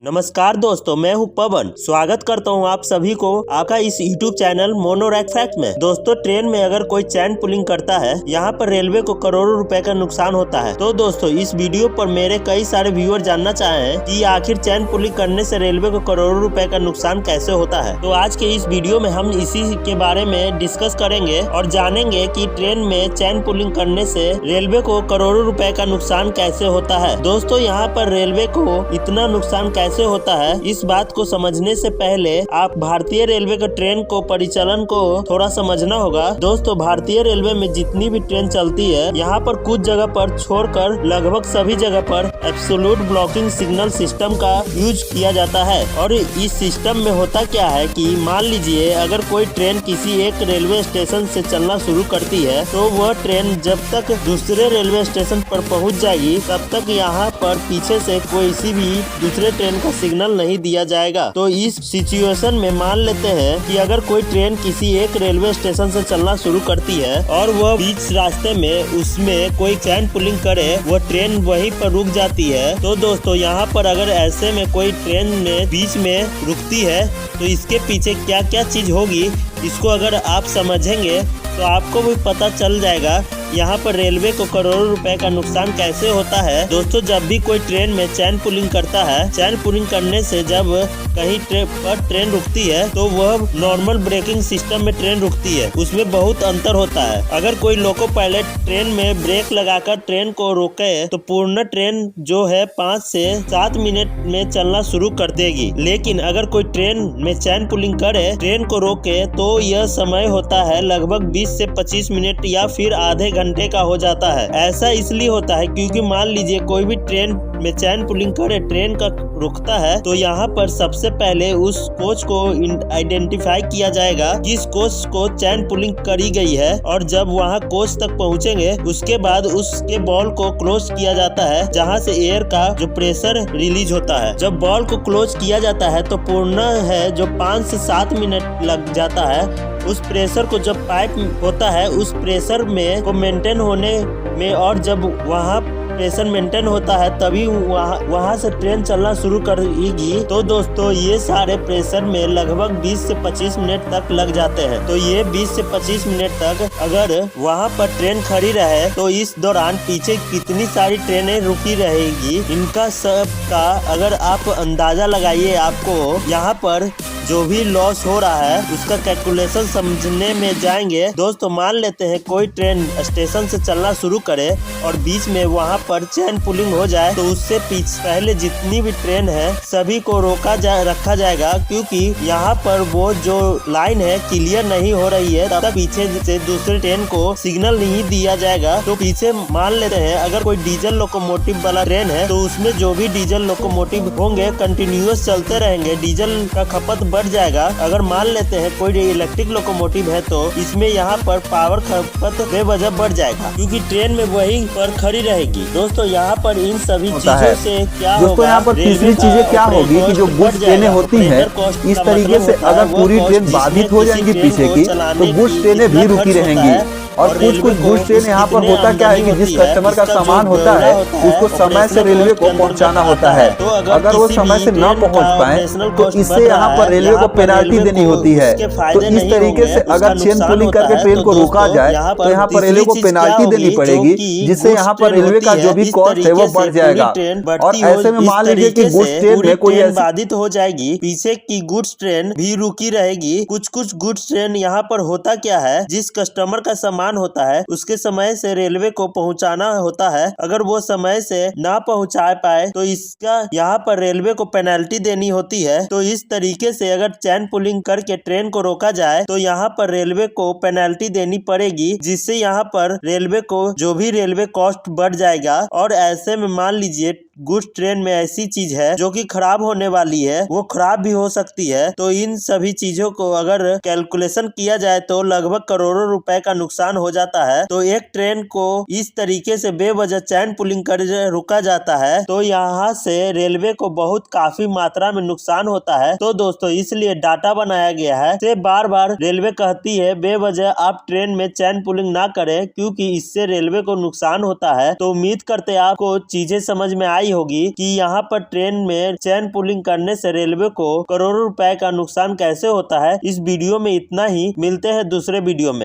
नमस्कार दोस्तों, मैं हूं पवन। स्वागत करता हूं आप सभी को आपका इस YouTube channel mono rack fact में। दोस्तों, ट्रेन में अगर कोई चैन पुलिंग करता है, यहाँ पर रेलवे को करोड़ों रुपए का नुकसान होता है। तो दोस्तों, इस वीडियो पर मेरे कई सारे व्यूअर जानना चाहे हैं कि आखिर चैन पुलिंग करने से रेलवे को करोड़ों रुपए का नुकसान कैसे होता है। तो आज के इस वीडियो में हम इसी के बारे में डिस्कस करेंगे और जानेंगे कि ट्रेन में चैन पुलिंग करने से रेलवे को करोड़ों रुपए का नुकसान कैसे होता है। दोस्तों, यहाँ पर रेलवे को इतना नुकसान कैसे होता है, इस बात को समझने से पहले आप भारतीय रेलवे के ट्रेन को परिचालन को थोड़ा समझना होगा। दोस्तों, भारतीय रेलवे में जितनी भी ट्रेन चलती है, यहाँ पर कुछ जगह पर छोड़कर लगभग सभी जगह पर एब्सोल्यूट ब्लॉकिंग सिग्नल सिस्टम का यूज किया जाता है। और इस सिस्टम में होता क्या है कि मान लीजिए अगर कोई ट्रेन किसी एक रेलवे स्टेशन से चलना शुरू करती है, तो वह ट्रेन जब तक दूसरे रेलवे स्टेशन पर पहुँच जाएगी, तब तक यहाँ पर पीछे से कोई भी दूसरे ट्रेन का सिग्नल नहीं दिया जाएगा। तो इस सिचुएशन में मान लेते हैं कि अगर कोई ट्रेन किसी एक रेलवे स्टेशन से चलना शुरू करती है और वह बीच रास्ते में उसमें कोई चैन पुलिंग करे, वह ट्रेन वहीं पर रुक जाती है। तो दोस्तों, यहाँ पर अगर ऐसे में कोई ट्रेन में बीच में रुकती है, तो इसके पीछे क्या क्या चीज होगी, इसको अगर आप समझेंगे तो आपको भी पता चल जाएगा यहाँ पर रेलवे को करोड़ों रुपए का नुकसान कैसे होता है। दोस्तों, जब भी कोई ट्रेन में चैन पुलिंग करता है, चैन पुलिंग करने से जब कहीं ट्रेन रुकती है, तो वह नॉर्मल ब्रेकिंग सिस्टम में ट्रेन रुकती है, उसमें बहुत अंतर होता है। अगर कोई लोको पायलट ट्रेन में ब्रेक लगाकर ट्रेन को रोके, तो पूर्ण ट्रेन जो है 5 से 7 मिनट में चलना शुरू कर देगी। लेकिन अगर कोई ट्रेन में चैन पुलिंग करे, ट्रेन को रोके, तो यह समय होता है लगभग 20 से 25 मिनट या फिर आधे घंटे का हो जाता है। ऐसा इसलिए होता है क्योंकि मान लीजिए कोई भी ट्रेन में चैन पुलिंग करे, ट्रेन का रुकता है, तो यहाँ पर सबसे पहले उस कोच को आइडेंटिफाई किया जाएगा किस कोच को चैन पुलिंग करी गई है। और जब वहाँ कोच तक पहुँचेंगे, उसके बाद उसके बॉल को क्लोज किया जाता है, जहाँ से एयर का जो प्रेशर रिलीज होता है। जब बॉल को क्लोज किया जाता है, तो पूर्ण है जो 5 से 7 मिनट लग जाता है। उस प्रेशर को जब पाइप होता है, उस प्रेशर में को मेंटेन होने में, और जब वहाँ प्रेशर मेंटेन होता है, तभी वहाँ से ट्रेन चलना शुरू करेगी। तो दोस्तों, ये सारे प्रेशर में लगभग 20 से 25 मिनट तक लग जाते हैं। तो ये 20 से 25 मिनट तक अगर वहाँ पर ट्रेन खड़ी रहे, तो इस दौरान पीछे कितनी सारी ट्रेनें रुकी रहेगी, इनका सब का अगर आप अंदाजा लगाइए। आपको यहाँ पर जो भी लॉस हो रहा है, उसका कैलकुलेशन समझने में जाएंगे। दोस्तों, मान लेते हैं कोई ट्रेन स्टेशन से चलना शुरू करे और बीच में वहाँ पर चैन पुलिंग हो जाए, तो उससे पहले जितनी भी ट्रेन है, सभी को रखा जाएगा, क्योंकि यहाँ पर वो जो लाइन है क्लियर नहीं हो रही है, तब पीछे से दूसरे ट्रेन को सिग्नल नहीं दिया जाएगा। तो पीछे मान लेते हैं अगर कोई डीजल लोकोमोटिव वाला ट्रेन है, तो उसमें जो भी डीजल लोकोमोटिव होंगे कंटिन्यूअस चलते रहेंगे, डीजल का खपत बढ़ जाएगा। अगर मान लेते हैं कोई इलेक्ट्रिक लोकोमोटिव है, तो इसमें यहाँ पर पावर खपत बेवजह बढ़ जाएगा, क्योंकि ट्रेन में वहीं पर खड़ी रहेगी। दोस्तों, यहाँ पर इन सभी चीजों से क्या होगा, दोस्तों यहाँ पर तीसरी चीजें क्या होगी कि जो गुड्स ट्रेनें होती हैं, इस तरीके से अगर पूरी ट्रेन बाधित हो जाएंगी पीछे की, तो गुड्स ट्रेनें भी रुकी रहेंगी। और कुछ गुड्स ट्रेन यहाँ पर होता क्या है कि जिस कस्टमर का सामान होता है, उसको समय से रेलवे को पहुँचाना होता है। अगर वो समय से न पहुँच पाए, तो इससे यहाँ पर रेलवे को पेनाल्टी देनी होती है। तो इस तरीके से अगर चेन पुलिंग करके ट्रेन को रोका जाए, तो यहाँ पर रेलवे को पेनाल्टी देनी पड़ेगी, जिससे यहाँ पर रेलवे का जो भी कॉस्ट है वो बढ़ जाएगा। और ऐसे में मान लीजिए कि गुड्स ट्रेन में कोई बाधित हो जाएगी, पीछे की गुड्स ट्रेन भी रुकी रहेगी। कुछ गुड्स ट्रेन यहाँ पर होता क्या है, जिस कस्टमर का सामान होता है, उसके समय से रेलवे को पहुंचाना होता है। अगर वो समय से ना पहुंचा पाए, तो इसका यहाँ पर रेलवे को पेनल्टी देनी होती है। तो इस तरीके से अगर चैन पुलिंग करके ट्रेन को रोका जाए, तो यहाँ पर रेलवे को पेनल्टी देनी पड़ेगी, जिससे यहाँ पर रेलवे को जो भी रेलवे कॉस्ट बढ़ जाएगा। और ऐसे में मान लीजिए गुड्स ट्रेन में ऐसी चीज है जो कि खराब होने वाली है, वो खराब भी हो सकती है। तो इन सभी चीजों को अगर कैलकुलेशन किया जाए, तो लगभग करोड़ों रुपए का नुकसान हो जाता है। तो एक ट्रेन को इस तरीके से बेवजह चैन पुलिंग कर रुका जाता है, तो यहाँ से रेलवे को बहुत काफी मात्रा में नुकसान होता है। तो दोस्तों, इसलिए डाटा बनाया गया है से बार बार रेलवे कहती है बेवजह आप ट्रेन में चैन पुलिंग ना करें, क्योंकि इससे रेलवे को नुकसान होता है। तो उम्मीद करते आपको चीजें समझ में आई ही होगी कि यहाँ पर ट्रेन में चैन पुलिंग करने से रेलवे को करोड़ों रुपए का नुकसान कैसे होता है। इस वीडियो में इतना ही, मिलते हैं दूसरे वीडियो में।